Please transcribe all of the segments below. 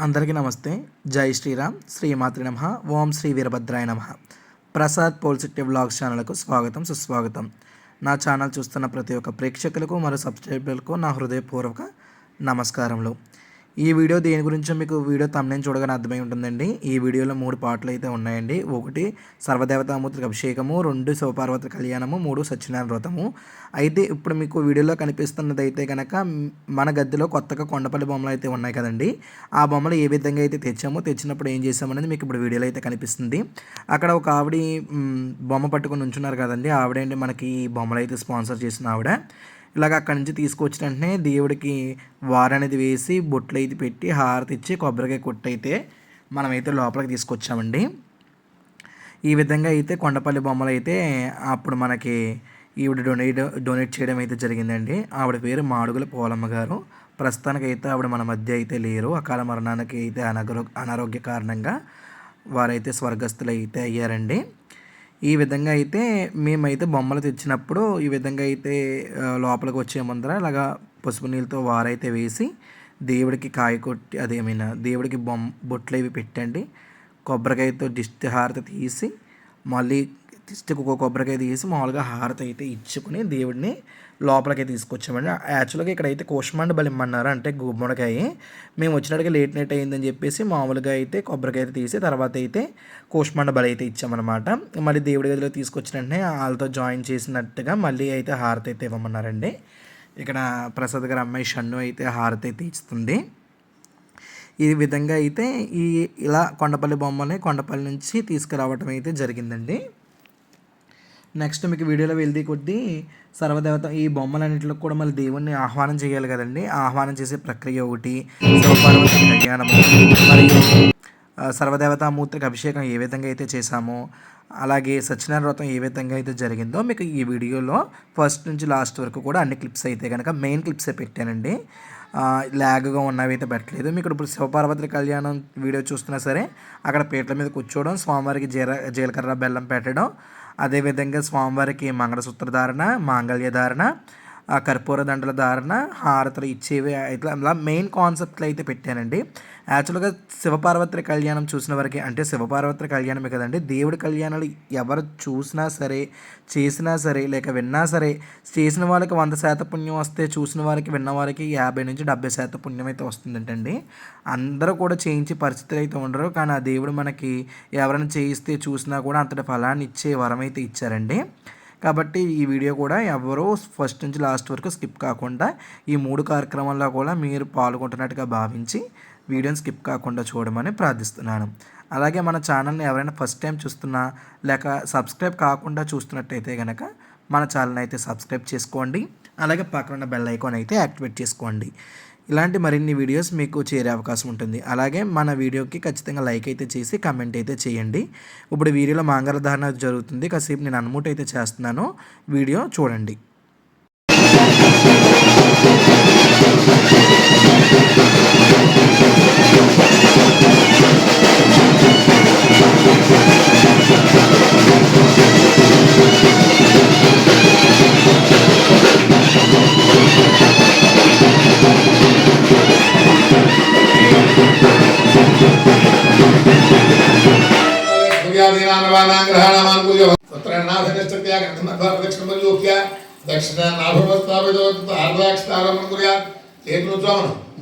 అందరికీ నమస్తే. జై శ్రీరామ్. శ్రీమాత్రి నమః. ఓం శ్రీ వీరభద్రాయ నమః. ప్రసాద్ పోల్సిటీ వ్లాగ్స్ ఛానల్కు స్వాగతం, సుస్వాగతం. నా ఛానల్ చూస్తున్న ప్రతి ఒక్క ప్రేక్షకులకు మరియు సబ్స్క్రైబర్లకు నా హృదయపూర్వక నమస్కారములు. ఈ వీడియో దేని గురించో మీకు వీడియో థంబ్నెయిల్ చూడగానే అర్థమై ఉంటుందండి. ఈ వీడియోలో 3 పార్ట్లు అయితే ఉన్నాయండి. 1 సర్వదేవతామూర్తికి అభిషేకము, 2 శివపార్వతి కళ్యాణము, 3 సత్యనారాయణ వ్రతము. అయితే ఇప్పుడు మీకు వీడియోలో కనిపిస్తున్నది అయితే కనుక మన గద్దెలో కొత్తగా కొండపల్లి బొమ్మలు అయితే ఉన్నాయి కదండి. ఆ బొమ్మలు ఏ విధంగా అయితే తెచ్చినప్పుడు ఏం చేసామనేది మీకు ఇప్పుడు వీడియోలో అయితే కనిపిస్తుంది. అక్కడ ఒక ఆవిడ బొమ్మ పట్టుకొని ఉంచున్నారు కదండి. ఆవిడండి మనకి ఈ బొమ్మలు అయితే స్పాన్సర్ చేసిన ఆవిడ. ఇలాగ అక్కడి నుంచి తీసుకొచ్చిన వెంటనే దేవుడికి వారనేది వేసి బొట్లు అయితే పెట్టి హారతి ఇచ్చి కొబ్బరికాయ కొట్టయితే మనమైతే లోపలికి తీసుకొచ్చామండి. ఈ విధంగా అయితే కొండపల్లి బొమ్మలు అయితే అప్పుడు మనకి ఈవిడ డొనేట్ చేయడం అయితే జరిగిందండి. ఆవిడ పేరు మాడుగుల పోలమ్మ గారు. ప్రస్తుతానికి అయితే ఆవిడ మన మధ్య అయితే లేరు. అకాల మరణానికి అయితే అనారోగ్య కారణంగా వారైతే స్వర్గస్థులు అయితే అయ్యారండి. ఈ విధంగా అయితే మేమైతే బొమ్మలు తెచ్చినప్పుడు ఈ విధంగా అయితే లోపలికి వచ్చే ముందర ఇలాగా పసుపు నీళ్ళతో వారైతే వేసి దేవుడికి కాయ కొట్టి దేవుడికి బొట్లు అవి పెట్టండి. కొబ్బరికాయతో దిష్టి హారతి తీసి మళ్ళీ దిష్టికి ఒక కొబ్బరికాయ తీసి మామూలుగా హారతి అయితే ఇచ్చుకుని దేవుడిని లోపలికి తీసుకొచ్చామండి. యాక్చువల్గా ఇక్కడైతే కూష్మాండ బలి ఇమ్మన్నారు, అంటే గుమ్మడికాయ. మేము వచ్చినట్టుగా లేట్ అయిందని చెప్పేసి మామూలుగా అయితే కొబ్బరికాయ తీసి తర్వాత అయితే కూష్మాండ బలి అయితే ఇచ్చామన్నమాట. మళ్ళీ దేవుడి గదిలో తీసుకొచ్చిన వెంటనే వాళ్ళతో జాయిన్ చేసినట్టుగా మళ్ళీ అయితే హారతి అయితే ఇవ్వమన్నారండి. ఇక్కడ ప్రసాద్ గారి అమ్మాయి షన్ను అయితే హారతి అయితే ఇస్తుంది. ఈ విధంగా అయితే ఇలా కొండపల్లి బొమ్మల్ని కొండపల్లి నుంచి తీసుకురావటం అయితే జరిగిందండి. నెక్స్ట్ మీకు వీడియోలో వెళ్తే కొద్దీ సర్వదేవత ఈ బొమ్మలన్నింటిలో కూడా మళ్ళీ దేవుణ్ణి ఆహ్వానం చేయాలి కదండి. ఆహ్వానం చేసే ప్రక్రియ ఒకటి, శివపార్వతి కళ్యాణము, మరియు సర్వదేవతామూర్తికి అభిషేకం ఏ విధంగా అయితే చేశామో, అలాగే సత్యనారాయణ వ్రతం ఏ విధంగా అయితే జరిగిందో మీకు ఈ వీడియోలో ఫస్ట్ నుంచి లాస్ట్ వరకు కూడా అన్ని క్లిప్స్ అయితే కనుక మెయిన్ క్లిప్సే పెట్టానండి. ల్యాగ్గా ఉన్నవి అయితే పెట్టలేదు. మీకు ఇప్పుడు శివపార్వతి కళ్యాణం వీడియో చూస్తున్నా సరే అక్కడ పీటల మీద కూర్చోవడం, స్వామివారికి జీలకర్ర బెల్లం పెట్టడం, అదేవిధంగా స్వామివారికి మంగళసూత్ర ధారణ, మాంగళ్య ధారణ, కర్పూర దండల ధారణ, హారతులు ఇచ్చేవి ఇట్లా ఇలా మెయిన్ కాన్సెప్ట్లు అయితే పెట్టానండి. యాక్చువల్గా శివపార్వతి కళ్యాణం చూసిన వరకు, అంటే శివపార్వతి కళ్యాణమే కదండి, దేవుడి కళ్యాణాలు ఎవరు చూసినా సరే, చేసినా సరే, లేక విన్నా సరే, చేసిన వాళ్ళకి 100% పుణ్యం వస్తే చూసిన వారికి విన్న వారికి 50 నుంచి 70% పుణ్యం అయితే వస్తుందంటండి. అందరూ కూడా చేయించే పరిస్థితులు అయితే ఉండరు, కానీ ఆ దేవుడు మనకి ఎవరైనా చేయిస్తే చూసినా కూడా అంతటి ఫలాన్ని ఇచ్చే వరం అయితే ఇచ్చారండి. కాబట్టి ఈ వీడియో కూడా ఎవరో ఫస్ట్ నుంచి లాస్ట్ వరకు స్కిప్ కాకుండా ఈ 3 కార్యక్రమాల్లో కూడా మీరు పాల్గొంటున్నట్టుగా భావించి వీడియోని స్కిప్ కాకుండా చూడమని ప్రార్థిస్తున్నాను. అలాగే మన ఛానల్ని ఎవరైనా ఫస్ట్ టైం చూస్తున్నా లేక సబ్స్క్రైబ్ కాకుండా చూస్తున్నట్టయితే కనుక మన ఛానల్ని అయితే సబ్స్క్రైబ్ చేసుకోండి. అలాగే పక్కన ఉన్న బెల్ ఐకాన్ అయితే యాక్టివేట్ చేసుకోండి. ఇలాంటి మరిన్ని వీడియోస్ మీకు చేరే అవకాశం ఉంటుంది. అలాగే మన వీడియోకి ఖచ్చితంగా లైక్ అయితే చేసి కమెంట్ అయితే చేయండి. ఇప్పుడు వీడియోలో మంగళధారణ జరుగుతుంది. కాసేపు నేను అన్మ్యూట్ అయితే చేస్తున్నాను, వీడియో చూడండి.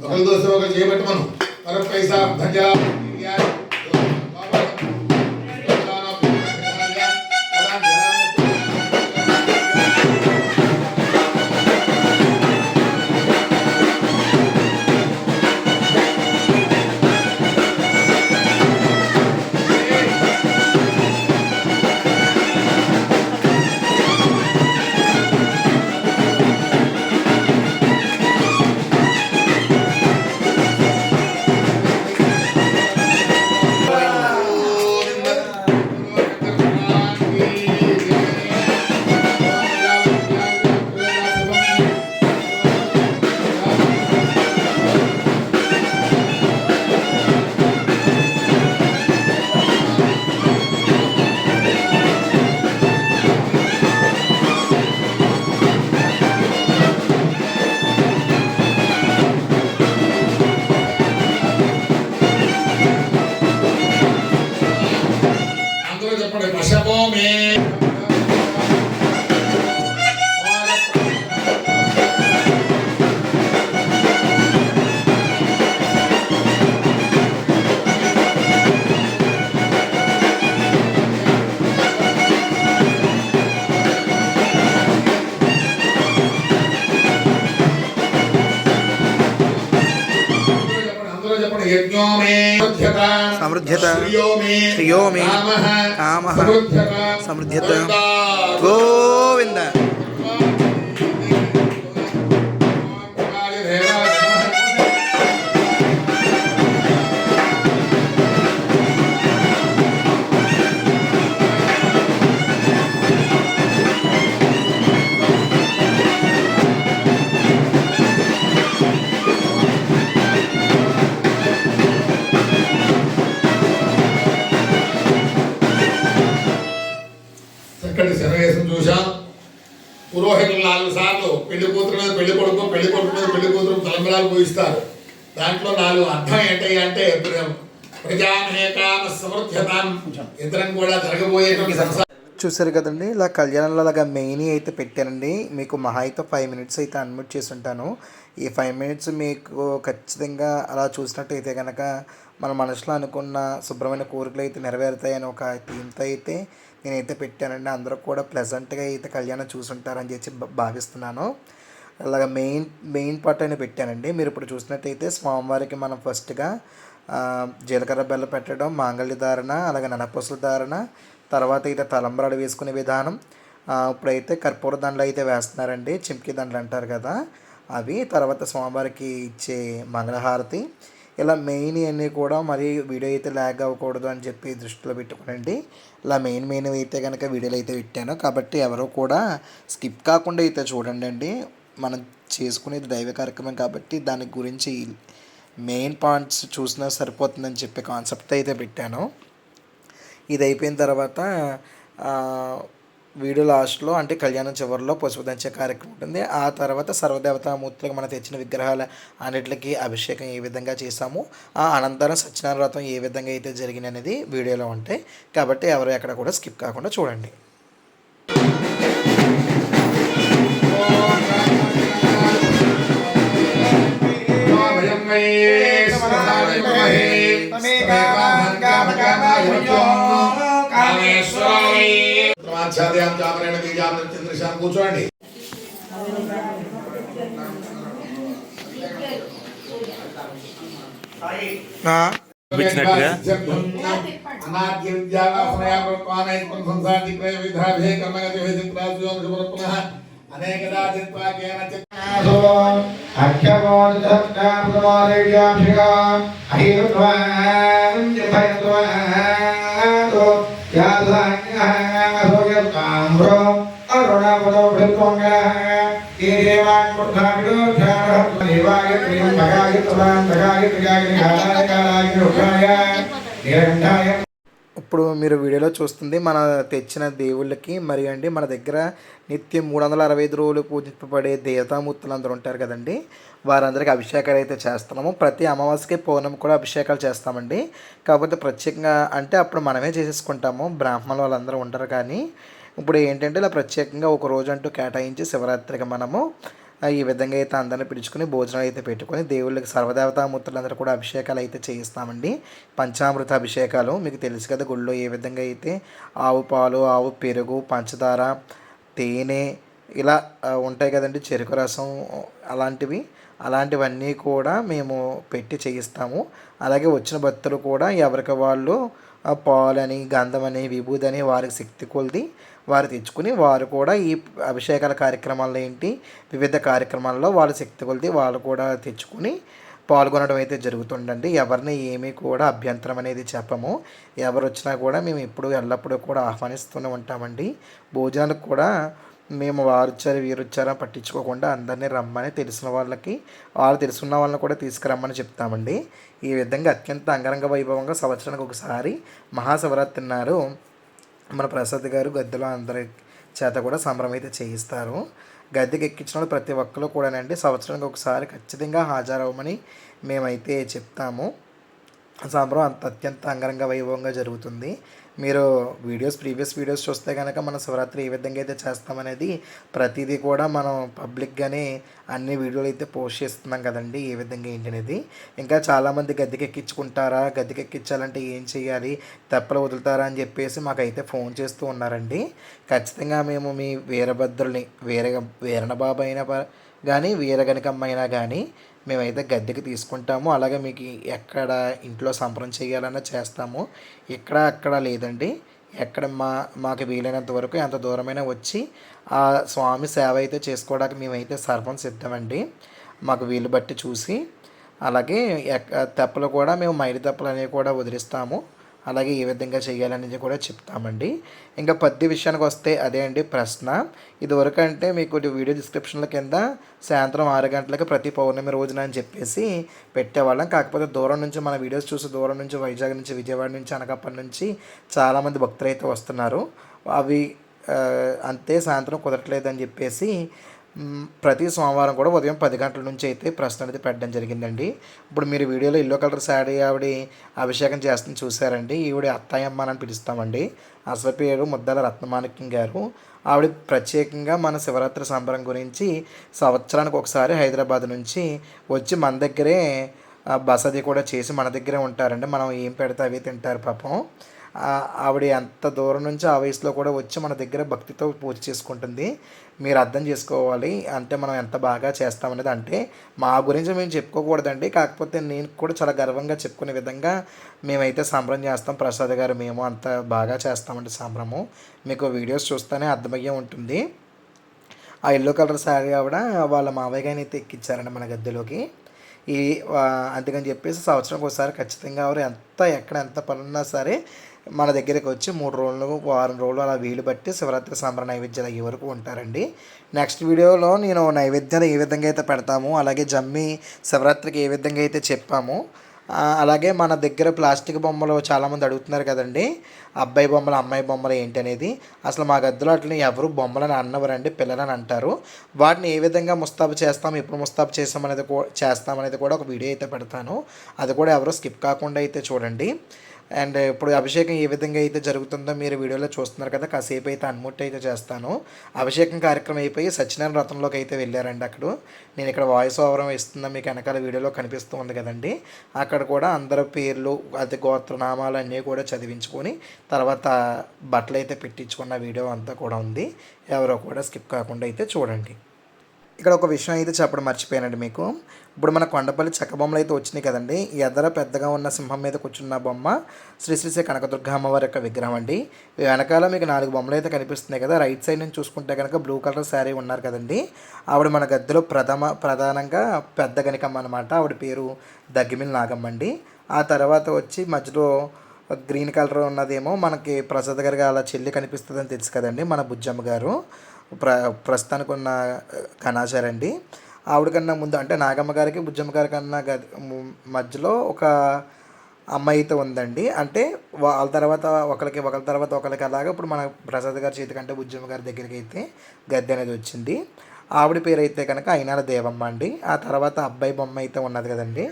ఒకరి దోశ ఒకరు చేయబెట్టమను పైసా ధన్యా సమృద్ధ్యత శ్రియో మే కామః సమృద్ధ్యత గోవింద. చక్కటి శనవేశం చూశాం. పురోహితులు 4 సార్లు పెళ్లి కూతురు మీద పెళ్లి కొడుకు, పెళ్లి కొడుకు మీద పెళ్లి కూతురు తలంబరాలు పూయిస్తారు. దాంట్లో 4 అర్థం ఏంటి అంటే ప్రజామేకామ సమృద్ధ్యతాం, ఇతరం కూడా జరగబోయేటువంటి సంసారం. చూసారు కదండి, ఇలా కళ్యాణంలో అలాగా మెయిన్ అయితే పెట్టానండి. మీకు మహా అయితే 5 మినిట్స్ అయితే అన్మ్యూట్ చేసి ఉంటాను. ఈ 5 మినిట్స్ మీకు ఖచ్చితంగా అలా చూసినట్టయితే కనుక మన మనసులో అనుకున్న శుభ్రమైన కోరికలు అయితే నెరవేరుతాయని ఒక థీమ్తో అయితే నేనైతే పెట్టానండి. అందరూ కూడా ప్లెజెంట్గా అయితే కళ్యాణం చూసుంటారని చెప్పి భావిస్తున్నాను. అలాగ మెయిన్ పార్ట్ అని పెట్టానండి. మీరు ఇప్పుడు చూసినట్టయితే స్వామివారికి మనం ఫస్ట్గా జీలకర్ర బెల్ల పెట్టడం, మాంగళ్య ధారణ, అలాగే ననపూసల ధారణ, తర్వాత అయితే తలంబ్రాలు వేసుకునే విధానం. ఇప్పుడైతే కర్పూర దండలు అయితే వేస్తున్నారండి, చిమ్కి దండలు అంటారు కదా అవి. తర్వాత స్వామివారికి ఇచ్చే మంగళహారతి. ఇలా మెయిన్ అన్నీ కూడా మరి వీడియో అయితే ల్యాగ్ అవ్వకూడదు అని చెప్పి దృష్టిలో పెట్టుకోనండి. ఇలా మెయిన్ అయితే కనుక వీడియోలు అయితే పెట్టాను కాబట్టి ఎవరో కూడా స్కిప్ కాకుండా అయితే చూడండి అండి. మనం చేసుకునేది దైవ కార్యక్రమం కాబట్టి దాని గురించి మెయిన్ పాయింట్స్ చూసినా సరిపోతుందని చెప్పే కాన్సెప్ట్ అయితే పెట్టాను. ఇది అయిపోయిన తర్వాత వీడియో లాస్ట్లో అంటే కళ్యాణం చివరిలో పసుపు దంచే కార్యక్రమం ఉంటుంది. ఆ తర్వాత సర్వదేవతామూర్తులకు మనం తెచ్చిన విగ్రహాల అన్నిటికీ అభిషేకం ఏ విధంగా చేసాము, ఆ అనంతరం సత్యనారాయణ వ్రతం ఏ విధంగా అయితే జరిగింది అనేది వీడియోలో ఉంటాయి కాబట్టి ఎవరు ఎక్కడ కూడా స్కిప్ కాకుండా చూడండి. కూర్చోండి. అనాద్య విద్యాభ్యాస అనేకదా ఇప్పుడు మీరు వీడియోలో చూస్తుంది మన తెచ్చిన దేవుళ్ళకి మరి అండి మన దగ్గర నిత్యం 365 రోజులు పూజింపబడే దేవతామూర్తులు అందరూ ఉంటారు కదండి, వారందరికీ అభిషేకాలు అయితే చేస్తున్నాము. ప్రతి అమావాస్యకి పౌర్ణమి కూడా అభిషేకాలు చేస్తామండి. కాకపోతే ప్రత్యేకంగా అంటే అప్పుడు మనమే చేసేసుకుంటాము, బ్రాహ్మణులు వాళ్ళందరూ ఉంటారు. కానీ ఇప్పుడు ఏంటంటే ఇలా ప్రత్యేకంగా ఒక రోజు అంటూ కేటాయించి శివరాత్రికి మనము ఈ విధంగా అయితే అందరిని పిలుచుకుని భోజనాలు అయితే పెట్టుకొని దేవుళ్ళకి సర్వదేవతామూర్తులందరూ కూడా అభిషేకాలు అయితే చేయిస్తామండి. పంచామృత అభిషేకాలు మీకు తెలుసు కదా, గుళ్ళో ఏ విధంగా అయితే ఆవు పాలు, ఆవు పెరుగు, పంచదార, తేనె ఇలా ఉంటాయి కదండి, చెరుకు రసం అలాంటివన్నీ కూడా మేము పెట్టి చేయిస్తాము. అలాగే వచ్చిన భక్తులు కూడా ఎవరికి వాళ్ళు పాలని, గంధమని, విభూదని వారికి శక్తి కొలిది వారు తెచ్చుకుని వారు కూడా ఈ అభిషేకాల కార్యక్రమాల్లో వివిధ కార్యక్రమాల్లో వాళ్ళ శక్తి కొలిది వాళ్ళు కూడా తెచ్చుకుని పాల్గొనడం అయితే జరుగుతుందండి. ఎవరిని ఏమీ కూడా అభ్యంతరం అనేది చెప్పము. ఎవరు వచ్చినా కూడా మేము ఎప్పుడు ఎల్లప్పుడూ కూడా ఆహ్వానిస్తూనే ఉంటామండి. భోజనాలకు కూడా మేము వారు వచ్చారు వీరు వచ్చారా పట్టించుకోకుండా అందరినీ రమ్మని తెలుసున్న వాళ్ళని కూడా తీసుకురమ్మని చెప్తామండి. ఈ విధంగా అత్యంత అంగరంగ వైభవంగా సంవత్సరానికి ఒకసారి మహాశివరాత్రి నాడు మన ప్రసాద్ గారు గద్దెలో అందరి చేత కూడా సంబరం అయితే చేయిస్తారు. గద్దెకి ఎక్కించిన ప్రతి ఒక్కరు కూడానండి సంవత్సరానికి ఒకసారి ఖచ్చితంగా హాజరవ్వమని మేమైతే చెప్తాము. సంబరం అత్యంత అంగరంగ వైభవంగా జరుగుతుంది. మీరు ప్రీవియస్ వీడియోస్ చూస్తే కనుక మన శివరాత్రి ఏ విధంగా అయితే చేస్తామనేది ప్రతిదీ కూడా మనం పబ్లిక్గానే అన్ని వీడియోలు అయితే పోస్ట్ చేస్తున్నాం కదండి, ఏ విధంగా ఏంటి అనేది. ఇంకా చాలామంది గద్దెకి ఎక్కించాలంటే ఏం చేయాలి, తెప్పలు వదులుతారా అని చెప్పేసి మాకైతే ఫోన్ చేస్తూ ఉన్నారండి. ఖచ్చితంగా మేము మీ వీరభద్రుల్ని వీరన బాబు అయినా కానీ వీరగణికమ్మ అయినా కానీ మేమైతే గద్దెకి తీసుకుంటాము. అలాగే మీకు ఎక్కడ ఇంట్లో సంబరం చేయాలన్నా చేస్తాము. ఇక్కడ అక్కడ లేదండి. ఎక్కడ మాకు వీలైనంత వరకు ఎంత దూరమైనా వచ్చి ఆ స్వామి సేవ అయితే చేసుకోవడానికి మేమైతే సర్వం సిద్ధమండి. మాకు వీలు బట్టి చూసి అలాగే తెప్పలు కూడా మేము మైడి తెప్పలు అనేవి కూడా వదిలిస్తాము. అలాగే ఏ విధంగా చేయాలనేది కూడా చెప్తామండి. ఇంకా పద్య విషయానికి వస్తే అదే అండి ప్రశ్న. ఇదివరకు అంటే మీకు వీడియో డిస్క్రిప్షన్ల కింద సాయంత్రం 6 గంటలకి ప్రతి పౌర్ణమి రోజున అని చెప్పేసి పెట్టేవాళ్ళం. కాకపోతే దూరం నుంచి మన వీడియోస్ చూసి దూరం నుంచి వైజాగ్ నుంచి, విజయవాడ నుంచి, అనకాపల్లి నుంచి చాలామంది భక్తులు అయితే వస్తున్నారు. అవి అంతే సాయంత్రం కుదరట్లేదని చెప్పేసి ప్రతి సోమవారం కూడా ఉదయం 10 గంటల నుంచి అయితే ప్రశ్న అనేది పెట్టడం జరిగిందండి. ఇప్పుడు మీరు వీడియోలో ఎల్లో కలర్ శారీ ఆవిడ అభిషేకం చేస్తుంది చూసారండి. ఈవిడ అత్తాయమ్మ అని పిలుస్తామండి. అసలు పేరు ముద్దాల రత్నమాణిక్యం గారు. ఆవిడ ప్రత్యేకంగా మన శివరాత్రి సంబరం గురించి సంవత్సరానికి ఒకసారి హైదరాబాద్ నుంచి వచ్చి మన దగ్గరే బసది కూడా చేసి మన దగ్గరే ఉంటారండి. మనం ఏం పెడితే అవి తింటారు పాపం. ఆవిడ ఎంత దూరం నుంచి ఆ వయసులో కూడా వచ్చి మన దగ్గర భక్తితో పూజ చేసుకుంటుంది. మీరు అర్థం చేసుకోవాలి అంటే మనం ఎంత బాగా చేస్తామనేది. అంటే మా గురించి మేము చెప్పుకోకూడదండి, కాకపోతే నేను కూడా చాలా గర్వంగా చెప్పుకునే విధంగా మేమైతే సంబరం చేస్తాం. ప్రసాద్ గారు మేము అంత బాగా చేస్తామండి సంబరము. మీకు వీడియోస్ చూస్తేనే అర్థమయ్యే ఉంటుంది. ఆ ఎల్లో కలర్ శారీ ఆవిడ వాళ్ళ మావయ్య గారిని అయితే ఎక్కించారండి మన గద్దెలోకి. అందుకని చెప్పేసి సంవత్సరానికి ఒకసారి ఖచ్చితంగా ఎవరు ఎక్కడ ఎంత పనున్నా సరే మన దగ్గరికి వచ్చి 3 రోజులు, వారం రోజులు అలా వీలు బట్టి శివరాత్రి సంబర నైవేద్యాలు అయ్యే వరకు ఉంటారండి. నెక్స్ట్ వీడియోలో నేను నైవేద్యాలు ఏ విధంగా అయితే పెడతాము, అలాగే జమ్మి శివరాత్రికి ఏ విధంగా అయితే చెప్పాము, అలాగే మన దగ్గర ప్లాస్టిక్ బొమ్మలు చాలామంది అడుగుతున్నారు కదండి, అబ్బాయి బొమ్మలు అమ్మాయి బొమ్మలు ఏంటి అనేది. అసలు మా గదిలో అట్లా ఎవరు బొమ్మలని అన్నవరండి, పిల్లలని అంటారు. వాటిని ఏ విధంగా ముస్తాబు చేస్తాం, ఎప్పుడు ముస్తాబు చేస్తామనేది కూడా ఒక వీడియో అయితే పెడతాను. అది కూడా ఎవరు స్కిప్ కాకుండా అయితే చూడండి. అండ్ ఇప్పుడు అభిషేకం ఏ విధంగా అయితే జరుగుతుందో మీరు వీడియోలో చూస్తున్నారు కదా. కాసేపు అయితే అన్ముట్ అయితే చేస్తాను. అభిషేకం కార్యక్రమం అయిపోయి సత్యనారాయణ వ్రతంలోకి అయితే వెళ్ళారండి. నేను ఇక్కడ వాయిస్ ఓవర్ ఇస్తున్నా, మీకు వెనకాల వీడియోలో కనిపిస్తూ ఉంది కదండి. అక్కడ కూడా అందరి పేర్లు, అది గోత్రనామాలు అన్నీ కూడా చదివించుకొని తర్వాత బట్టలు అయితే పెట్టించుకున్న వీడియో అంతా కూడా ఉంది. ఎవరో కూడా స్కిప్ కాకుండా అయితే చూడండి. ఇక్కడ ఒక విషయం అయితే చెప్పడం మర్చిపోయానండి మీకు. ఇప్పుడు మన కొండపల్లి చెక్క బొమ్మలు అయితే వచ్చినాయి కదండి. ఎదర పెద్దగా ఉన్న సింహం మీద కూర్చున్న బొమ్మ శ్రీ కనకదుర్గ అమ్మవారి యొక్క విగ్రహం అండి. వెనకాల మీకు 4 బొమ్మలు అయితే కనిపిస్తున్నాయి కదా. రైట్ సైడ్ నుంచి చూసుకుంటే కనుక బ్లూ కలర్ శారీ ఉన్నారు కదండి. ఆవిడ మన గద్దెలో ప్రధానంగా పెద్ద గనికమ్మ అనమాట. ఆవిడ పేరు దగ్గిమిల్ నాగమ్మ అండి. ఆ తర్వాత వచ్చి మధ్యలో గ్రీన్ కలర్ ఉన్నదేమో మనకి ప్రసాద్ గారికి అలా చెల్లి కనిపిస్తుందని తెలుసు కదండి, మన బుజ్జమ్మ గారు. ప్రస్తుతానికి ఉన్న కణాచారండి. ఆవిడకన్నా ముందు అంటే నాగమ్మ గారికి బుజ్జమ్మ గారి కన్నా మధ్యలో ఒక అమ్మాయి అయితే ఉందండి. అంటే వాళ్ళ తర్వాత ఒకరి తర్వాత ఒకరికి అలాగా ఇప్పుడు మన ప్రసాద్ గారి చేతి కంటే బుజ్జమ్మ గారి దగ్గరికి అయితే గద్దె అనేది వచ్చింది. ఆవిడ పేరు అయితే కనుక అయినాల దేవమ్మ అండి. ఆ తర్వాత అబ్బాయి బొమ్మ అయితే ఉన్నది కదండి,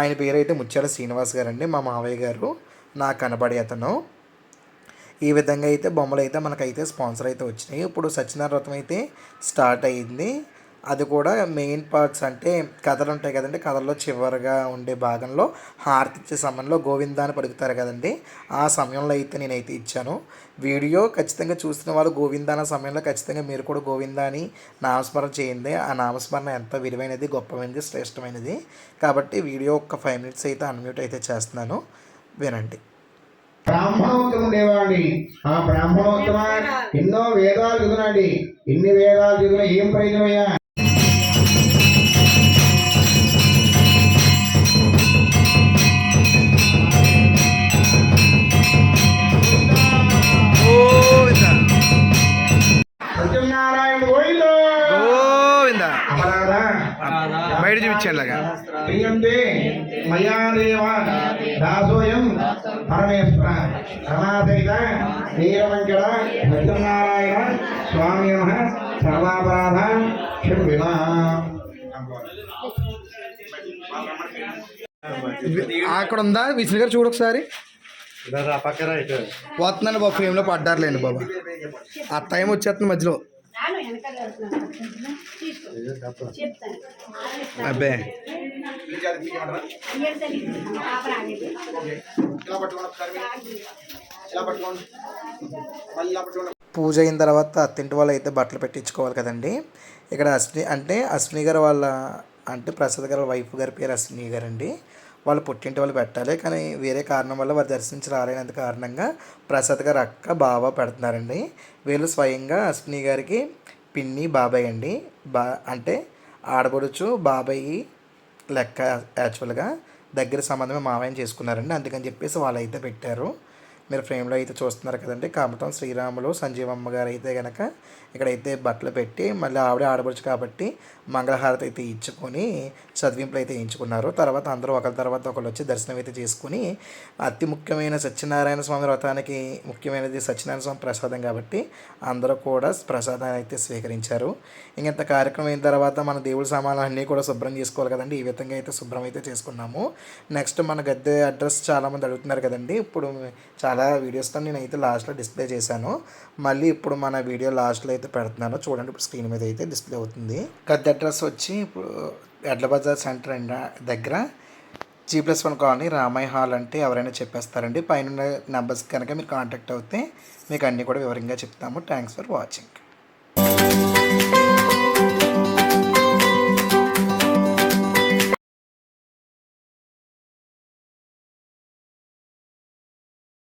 ఆయన పేరు అయితే ముత్యాల శ్రీనివాస్ గారు అండి, మా మావయ్య గారు, నాకు కనబడి అతను. ఈ విధంగా అయితే బొమ్మలు అయితే మనకైతే స్పాన్సర్ అయితే వచ్చినాయి. ఇప్పుడు సత్యనారాయణ వ్రతం అయితే స్టార్ట్ అయ్యింది. అది కూడా మెయిన్ పార్ట్స్ అంటే కథలు ఉంటాయి కదండి. కథల్లో చివరిగా ఉండే భాగంలో హారతి ఇచ్చే సమయంలో గోవిందాన్ని పలుకుతారు కదండి. ఆ సమయంలో అయితే నేనైతే ఇచ్చాను. వీడియో ఖచ్చితంగా చూసిన వాళ్ళు గోవిందాన సమయంలో ఖచ్చితంగా మీరు కూడా గోవిందాని నామస్మరణ చేయండి. ఆ నామస్మరణ ఎంత విలువైనది, గొప్పమైనది, శ్రేష్టమైనది. కాబట్టి వీడియో ఒక 5 minutes అయితే అన్మ్యూట్ అయితే చేస్తున్నాను, వినండి. బ్రాహ్మణోత్తమ ఉండేవాడిని. ఆ బ్రాహ్మణోత్తమ ఎన్నో వేదాలు చదువునండి. ఎన్ని వేదాలు చదివినా ఏం ప్రయోజనమయ్యా? సత్యనారాయణ గోవింద గోవింద. అపరాధ బయట చూపించేలాగా క్రియంతే మయాదేవ దాసోయం పరమేశ్వర రమాసహిత నీలవంకర సత్యనారాయణ స్వామి నమః సర్వాపరాధ క్షమిమా. అక్కడ ఉందా విష్ణు గారు, చూడు ఒకసారి. వస్తున్నాను బాబు, ఫ్రేమ్లో పడ్డారులేండి బాబా. ఆ టైం వచ్చేస్తుంది మధ్యలో. అబ్బే పూజ అయిన తర్వాత అత్తింటి వాళ్ళు అయితే బట్టలు పెట్టించుకోవాలి కదండి. ఇక్కడ అశ్విని గారు వాళ్ళ అంటే ప్రసాద్ గారి వైఫ్ గారి పేరు అశ్విని గారండి. వాళ్ళు పుట్టింటి వాళ్ళు పెట్టాలి, కానీ వేరే కారణం వల్ల వారు దర్శించి రాలేనంత కారణంగా ప్రసాద్ గారు అక్క బావ పెడుతున్నారండి. వీళ్ళు స్వయంగా అశ్విని గారికి పిన్ని బాబాయ్ అండి. అంటే ఆడపడుచు బాబాయ్ లెక్క. యాక్చువల్గా దగ్గర సంబంధమే మావయ్యని చేసుకున్నారండి, అందుకని చెప్పేసి వాళ్ళు అయితే పెట్టారు. మీరు ఫ్రేమ్లో అయితే చూస్తున్నారు కదండి. కామతం శ్రీరాములు సంజీవమ్మ గారు అయితే కనుక ఇక్కడైతే బట్టలు పెట్టి మళ్ళీ ఆవిడ ఆడపడుచు కాబట్టి మంగళహారతి అయితే ఇచ్చుకొని చదివింపులు అయితే ఇచ్చుకున్నారు. తర్వాత అందరూ ఒకరి తర్వాత ఒకరు వచ్చి దర్శనం అయితే చేసుకుని అతి ముఖ్యమైన సత్యనారాయణ స్వామి వ్రతానికి ముఖ్యమైనది సత్యనారాయణ స్వామి ప్రసాదం కాబట్టి అందరూ కూడా ప్రసాదాన్ని అయితే స్వీకరించారు. ఇంత కార్యక్రమం అయిన తర్వాత మన దేవుడి సామాన్లు అన్నీ కూడా శుభ్రం చేసుకోవాలి కదండి. ఈ విధంగా అయితే శుభ్రం అయితే చేసుకున్నాము. నెక్స్ట్ మన గద్దె అడ్రస్ చాలామంది అడుగుతున్నారు కదండి. ఇప్పుడు చాలా వీడియోస్తో నేనైతే లాస్ట్లో డిస్ప్లే చేశాను. మళ్ళీ ఇప్పుడు మన వీడియో లాస్ట్లో అయితే పెడుతున్నాను చూడండి. ఇప్పుడు స్క్రీన్ మీద అయితే డిస్ప్లే అవుతుంది. గద్దె అడ్రస్ వచ్చి ఇప్పుడు ఎడ్ల బజార్ సెంటర్ దగ్గర G+1 కాలనీ రామయ్య హాల్ అంటే ఎవరైనా చెప్పేస్తారండి. పైన నెంబర్స్ కనుక మీరు కాంటాక్ట్ అవుతే మీకు అన్నీ కూడా వివరంగా చెప్తాము. Thanks for watching.